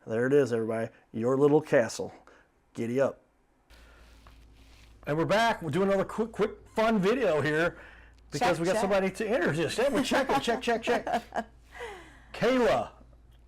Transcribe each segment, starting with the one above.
There it is, everybody. Your little castle. Giddy up. And we're back. We're doing another quick, fun video here because we got somebody to introduce. Yeah, we're checking. Check. Kayla.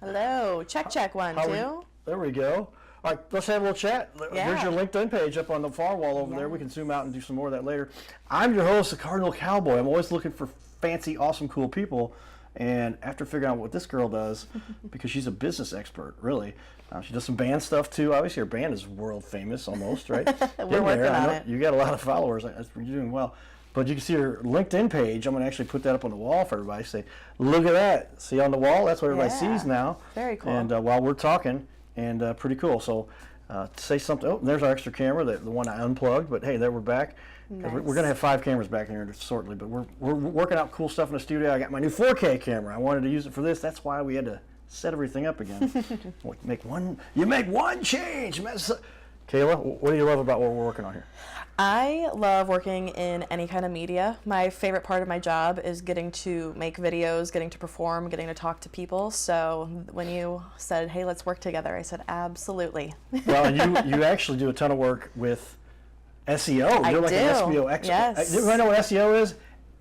Hello. Check. 1, 2. There we go. All right, let's have a little chat. Yeah. Here's your LinkedIn page up on the far wall over there. We can zoom out and do some more of that later. I'm your host, the Cardinal Cowboy. I'm always looking for fancy, awesome, cool people. And after figuring out what this girl does, because she's a business expert, really, she does some band stuff too. Obviously, her band is world famous, almost, right? We're working on it. You got a lot of followers. You're doing well. But you can see her LinkedIn page. I'm going to actually put that up on the wall for everybody. Say, look at that. See on the wall? That's what everybody sees now. Very cool. And while we're talking, and pretty cool. So say something. Oh, there's our extra camera, the one I unplugged. But hey, there we're back. Nice. We're going to have 5 cameras back in here shortly. But we're working out cool stuff in the studio. I got my new 4K camera. I wanted to use it for this. That's why we had to set everything up again. You make one change. Kayla, what do you love about what we're working on here? I love working in any kind of media. My favorite part of my job is getting to make videos, getting to perform, getting to talk to people. So when you said, hey, let's work together, I said, absolutely. Well, and you actually do a ton of work with SEO. You're like an SEO expert. Yes. You know what SEO is?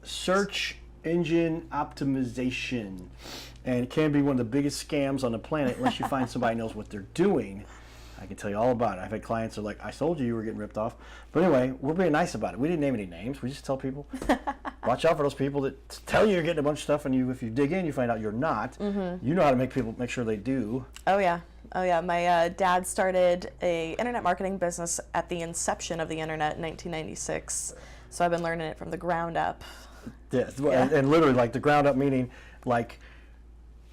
Search engine optimization. And it can be one of the biggest scams on the planet unless you find somebody who knows what they're doing. I can tell you all about it. I've had clients that are like, I told you were getting ripped off. But anyway, we're being nice about it. We didn't name any names. We just tell people, watch out for those people that tell you you're getting a bunch of stuff, and if you dig in, you find out you're not. Mm-hmm. You know how to make sure they do. Oh, yeah. My dad started a internet marketing business at the inception of the internet in 1996. So I've been learning it from the ground up. Yeah. And literally, like the ground up meaning, like,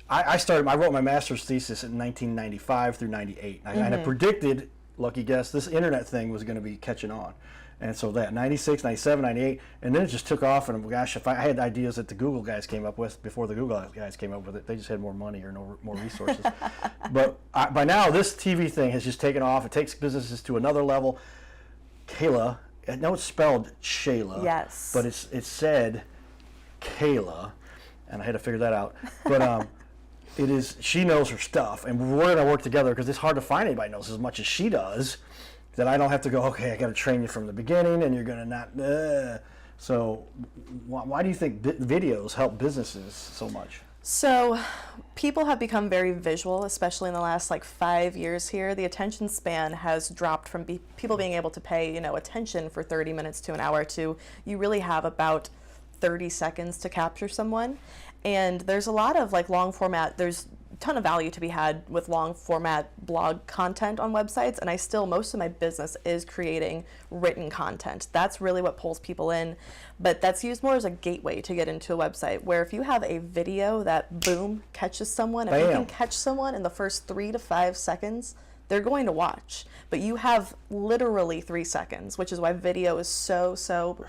I wrote my master's thesis in 1995 through 98. And I predicted, lucky guess, this internet thing was going to be catching on. And so that, 96, 97, 98, and then it just took off. And gosh, if I had ideas that the Google guys came up with before the Google guys came up with it, they just had more money or more resources. But by now, this TV thing has just taken off. It takes businesses to another level. Kayla, I know it's spelled Chela. Yes. But it's said Kayla, and I had to figure that out. But she knows her stuff, and we're going to work together because it's hard to find anybody who knows as much as she does, that I don't have to go, okay, I got to train you from the beginning, and you're going to not, So why do you think videos help businesses so much? So people have become very visual, especially in the last 5 years here. The attention span has dropped from people being able to pay, attention for 30 minutes to an hour to you really have about 30 seconds to capture someone. And there's a lot of long format, there's a ton of value to be had with long format blog content on websites, and most of my business is creating written content. That's really what pulls people in, but that's used more as a gateway to get into a website, where if you have a video that boom catches someone, if you can catch someone in the first 3 to 5 seconds, they're going to watch. But you have literally 3 seconds, which is why video is so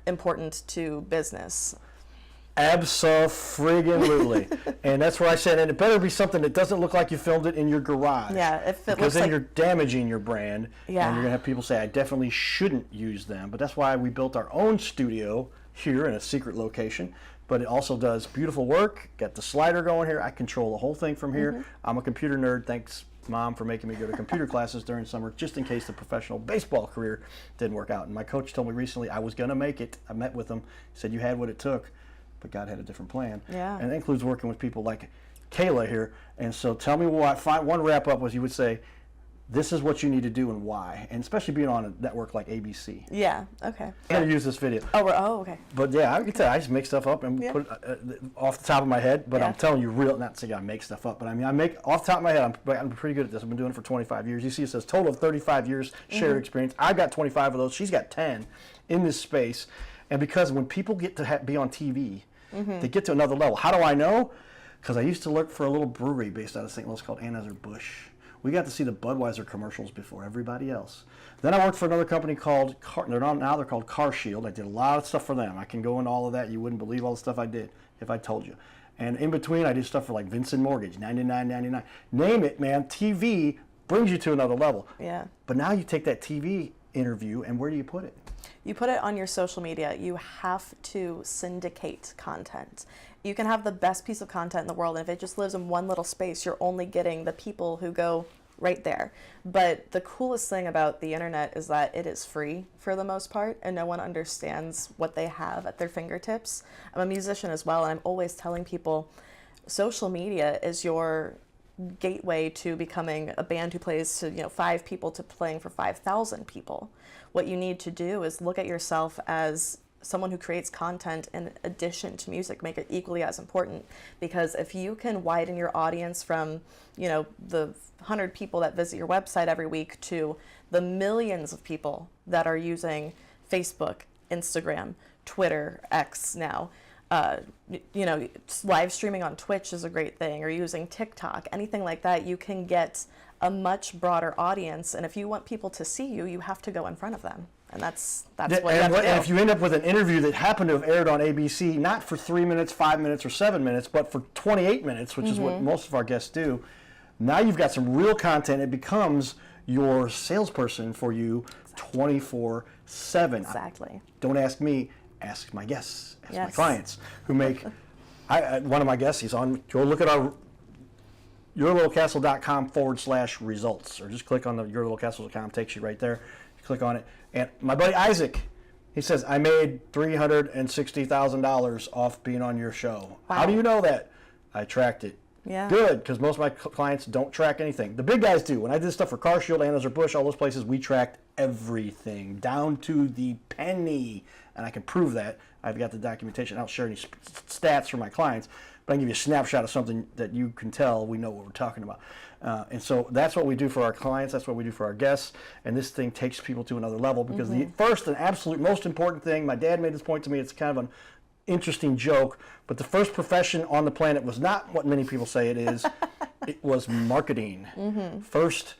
important to business. Abso-friggin-lutely. And that's where I said, and it better be something that doesn't look like you filmed it in your garage. Yeah, if it because looks then you're damaging your brand. Yeah. And you're going to have people say, I definitely shouldn't use them. But that's why we built our own studio here in a secret location. But it also does beautiful work. Got the slider going here. I control the whole thing from here. Mm-hmm. I'm a computer nerd. Thanks, Mom, for making me go to computer classes during summer, just in case the professional baseball career didn't work out. And my coach told me recently I was going to make it. I met with him. He said, you had what it took. But God had a different plan. Yeah. And that includes working with people like Kayla here. And so tell me what, one wrap up was you would say, this is what you need to do and why. And especially being on a network like ABC. Yeah, okay. I'm going to use this video. Oh, okay. But yeah, I can tell you, I just make stuff up and put it off the top of my head. But I'm telling you, not saying I make stuff up, but I mean, I make off the top of my head, I'm pretty good at this. I've been doing it for 25 years. You see it says total of 35 years shared experience. I've got 25 of those. She's got 10 in this space. And because when people get to be on TV, they get to another level. How do I know? Because I used to work for a little brewery based out of St. Louis called Anheuser-Busch. We got to see the Budweiser commercials before everybody else. Then I worked for another company called, they're called Car Shield. I did a lot of stuff for them. I can go into all of that. You wouldn't believe all the stuff I did if I told you. And in between, I did stuff for Vincent Mortgage, $99.99. Name it, man. TV brings you to another level. Yeah. But now you take that TV interview, and where do you put it? You put it on your social media. You have to syndicate content. You can have the best piece of content in the world, and if it just lives in one little space, you're only getting the people who go right there. But the coolest thing about the internet is that it is free for the most part, and no one understands what they have at their fingertips. I'm a musician as well, and I'm always telling people social media is your gateway to becoming a band who plays to 5 people to playing for 5,000 people. What you need to do is look at yourself as someone who creates content in addition to music, make it equally as important. Because if you can widen your audience from the 100 people that visit your website every week to the millions of people that are using Facebook, Instagram, Twitter, X now, live streaming on Twitch is a great thing, or using TikTok, anything like that, you can get a much broader audience. And if you want people to see you, you have to go in front of them. And that's what you have to do. And if you end up with an interview that happened to have aired on ABC, not for 3 minutes, 5 minutes, or 7 minutes, but for 28 minutes, which is what most of our guests do, now you've got some real content. It becomes your salesperson for you 24/7. Exactly. Don't ask me, ask my guests, ask my clients who make, one of my guests, he's on, go look at our yourlittlecastle.com/results, or just click on the yourlittlecastle.com, takes you right there. You click on it. And my buddy Isaac, he says, I made $360,000 off being on your show. Wow. How do you know that? I tracked it. Yeah. Good, because most of my clients don't track anything. The big guys do. When I did stuff for CarShield, Anheuser-Busch, all those places, we tracked everything, down to the penny. And I can prove that. I've got the documentation. I don't share any stats for my clients, but I can give you a snapshot of something that you can tell we know what we're talking about. And so that's what we do for our clients. That's what we do for our guests. And this thing takes people to another level, because the first and absolute most important thing, my dad made this point to me, it's kind of an interesting joke, but the first profession on the planet was not what many people say it is. It was marketing. First,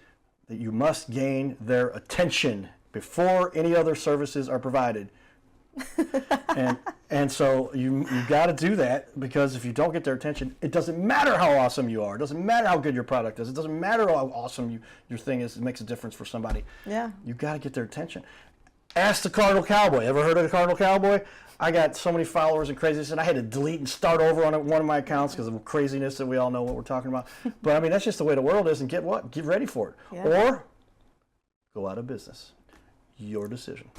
that you must gain their attention before any other services are provided. and so you got to do that, because if you don't get their attention, it doesn't matter how awesome you are. It doesn't matter how good your product is. It doesn't matter how awesome your thing is. It makes a difference for somebody. Yeah. You got to get their attention. Ask the Cardinal Cowboy. Ever heard of the Cardinal Cowboy? I got so many followers and craziness, and I had to delete and start over on one of my accounts because of craziness that we all know what we're talking about. But I mean, that's just the way the world is, and get ready for it. Yeah. Or go out of business. Your decision.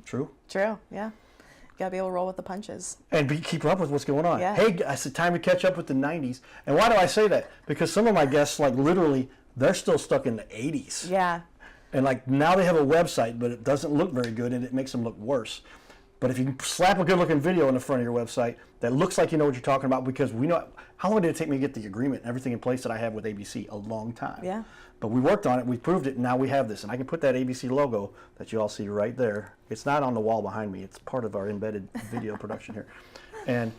True? True, yeah. You gotta be able to roll with the punches. And keep up with what's going on. Yeah. Hey, it's time to catch up with the 90s. And why do I say that? Because some of my guests, like literally, they're still stuck in the 80s. Yeah. And like now they have a website, but it doesn't look very good, and it makes them look worse. But if you can slap a good-looking video in the front of your website that looks like you know what you're talking about, because we know, how long did it take me to get the agreement and everything in place that I have with ABC? A long time. Yeah. But we worked on it, we proved it, and now we have this. And I can put that ABC logo that you all see right there. It's not on the wall behind me. It's part of our embedded video production here. And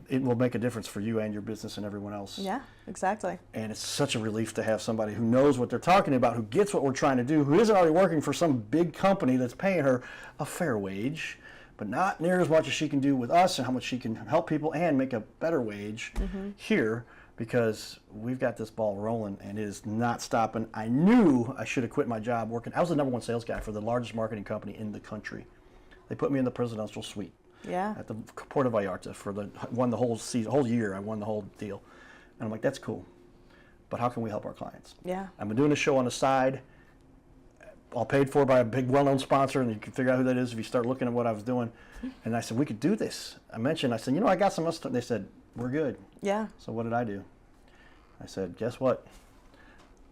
it will make a difference for you and your business and everyone else. Yeah, exactly. And it's such a relief to have somebody who knows what they're talking about, who gets what we're trying to do, who isn't already working for some big company that's paying her a fair wage, but not near as much as she can do with us, and how much she can help people and make a better wage here, because we've got this ball rolling and it is not stopping. I knew I should have quit my job working. I was the #1 sales guy for the largest marketing company in the country. They put me in the presidential suite. Yeah. At the Puerto Vallarta won the whole season, whole year. I won the whole deal, and I'm like, that's cool, but how can we help our clients? Yeah. I've been doing a show on the side, all paid for by a big well-known sponsor, and you can figure out who that is if you start looking at what I was doing. And I said, we could do this. I said, I got some stuff. They said, we're good. Yeah. So what did I do? I said, guess what?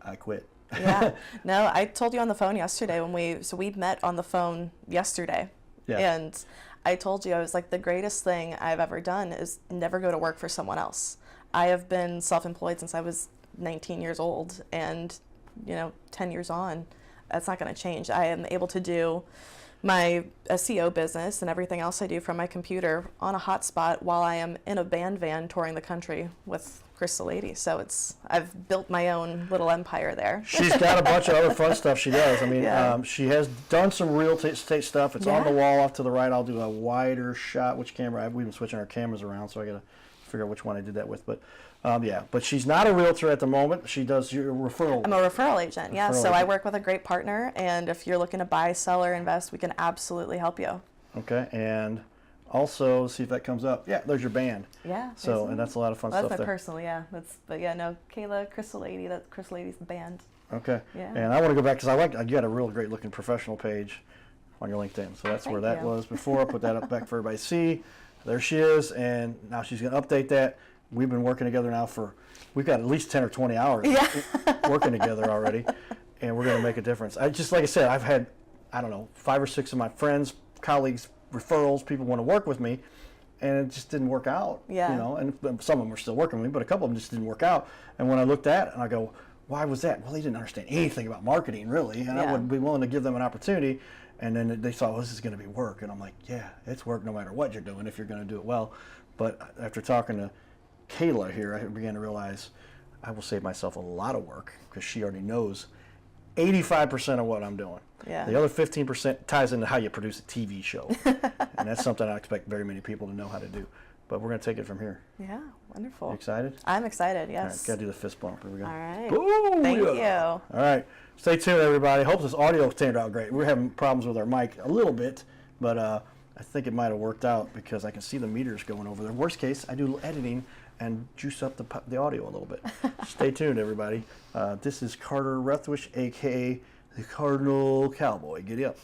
I quit. Yeah. No, I told you on the phone yesterday when we met on the phone yesterday. Yeah. And I told you, I was like, the greatest thing I've ever done is never go to work for someone else. I have been self-employed since I was 19 years old, and 10 years on, that's not going to change. I am able to do my SEO business and everything else I do from my computer on a hotspot while I am in a band van touring the country with Crystal Lady. So I've built my own little empire there. She's got a bunch of other fun stuff she does. I mean, she has done some real estate stuff. It's on the wall off to the right. I'll do a wider shot. Which camera? We've been switching our cameras around, so I got to figure out which one I did that with. But Yeah, but she's not a realtor at the moment. She does your referral. I'm a referral agent, yeah. Referral So I agent. work with a great partner, and if you're looking to buy, sell, or invest, we can absolutely help you. Okay, and also see if that comes up. Yeah, there's your band. Yeah. So, and that's a lot of fun Well, stuff that's my there. personal, yeah. But yeah, no, Kayla, Crystal Lady, that's Crystal Lady's band. Okay. Yeah. And I want to go back because I like you got a real great looking professional page on your LinkedIn. So that's where Thank that you. was before. I put that up back for everybody to see. There she is, and now she's going to update that. We've been working together now we've got at least 10 or 20 hours working together already, and we're going to make a difference. Like I said, I've had, I don't know, 5 or 6 of my friends, colleagues, referrals, people want to work with me, and it just didn't work out. Yeah. You know, and some of them are still working with me, but a couple of them just didn't work out. And when I looked at it, and I go, why was that? Well, they didn't understand anything about marketing, really, and I would be willing to give them an opportunity. And then they thought, well, this is going to be work. And I'm like, yeah, it's work no matter what you're doing if you're going to do it well. But after talking to Kayla here, I began to realize I will save myself a lot of work because she already knows 85% of what I'm doing. Yeah. The other 15% ties into how you produce a TV show. And that's something I expect very many people to know how to do. But we're going to take it from here. Yeah, wonderful. You excited? I'm excited, All right, yes. got to do the fist bump. Here we go. All right. Boom, Thank yeah. you. All right. Stay tuned, everybody. Hope this audio turned out great. We're having problems with our mic a little bit, but I think it might have worked out because I can see the meters going over there. Worst case, I do a little editing and juice up the audio a little bit. Stay tuned, everybody. This is Carter Rethwish, a.k.a. the Cardinal Cowboy. Giddy up.